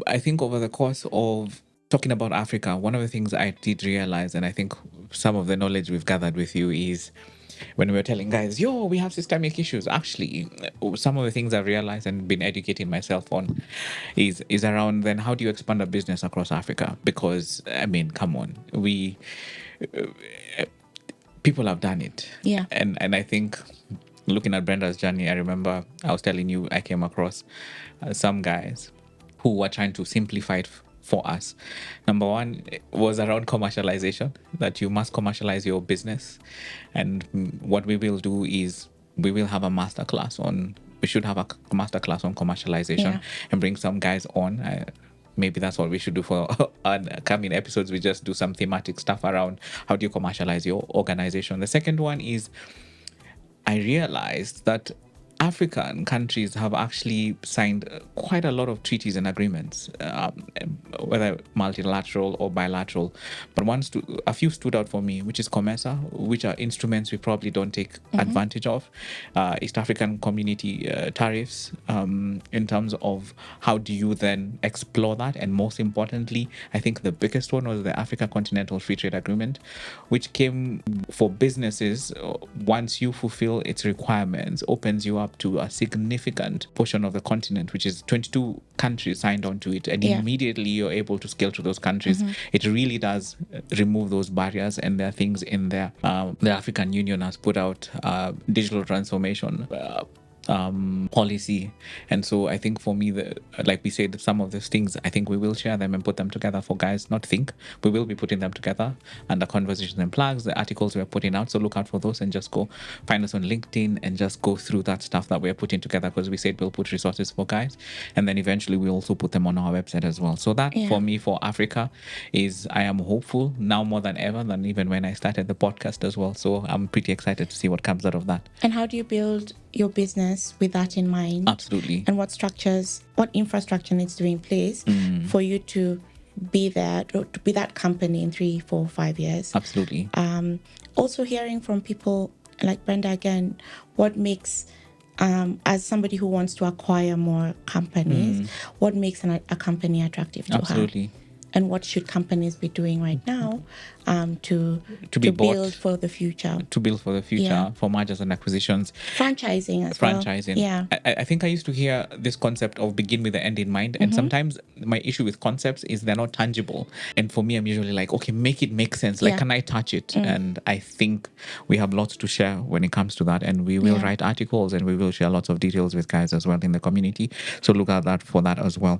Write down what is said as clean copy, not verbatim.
I think over the course of talking about Africa, one of the things I did realize, and I think some of the knowledge we've gathered with you is when we were telling guys, yo, we have systemic issues. Actually, some of the things I've realized and been educating myself on is around then how do you expand a business across Africa? Because I mean, come on, people have done it. Yeah. And I think looking at Brenda's journey, I remember I was telling you I came across some guys who were trying to simplify it for us. Number one was around commercialization, that you must commercialize your business. And what we will do is we will have a masterclass on, we should have a masterclass on commercialization Yeah. and bring some guys on. Maybe that's what we should do for coming episodes. We just do some thematic stuff around how do you commercialize your organization. The second one is I realized that African countries have actually signed quite a lot of treaties and agreements, whether multilateral or bilateral. But a few stood out for me, which is COMESA, which are instruments we probably don't take advantage of. East African Community tariffs, in terms of how do you then explore that. And most importantly, I think the biggest one was the Africa Continental Free Trade Agreement, which came for businesses. Once you fulfill its requirements, opens you up to a significant portion of the continent, which is 22 countries signed onto it, and immediately you're able to scale to those countries. It really does remove those barriers, and there are things in there. The African Union has put out digital transformation policy, and so I think for me, like we said, some of these things I think we will share them and put them together for guys. Not think, we will be putting them together under Conversations and Plugs, the articles we're putting out. So look out for those and just go find us on LinkedIn and just go through that stuff that we're putting together, because we said we'll put resources for guys, and then eventually we also put them on our website as well. So that for me, for Africa, is I am hopeful now more than ever, than even when I started the podcast as well. So I'm pretty excited to see what comes out of that. And how do you build your business with that in mind? Absolutely. And what infrastructure needs to be in place for you to be there, to be that company in 3, 4, 5 years? Absolutely. Also hearing from people like Brenda again, what makes, as somebody who wants to acquire more companies, what makes a company attractive to Absolutely. her? And what should companies be doing right now to build for the future? To build for the future, for mergers and acquisitions. Franchising as well. Franchising. Yeah. I think I used to hear this concept of begin with the end in mind. And sometimes my issue with concepts is they're not tangible. And for me, I'm usually like, okay, make it make sense. Like, can I touch it? And I think we have lots to share when it comes to that. And we will write articles and we will share lots of details with guys as well in the community. So look out for that as well.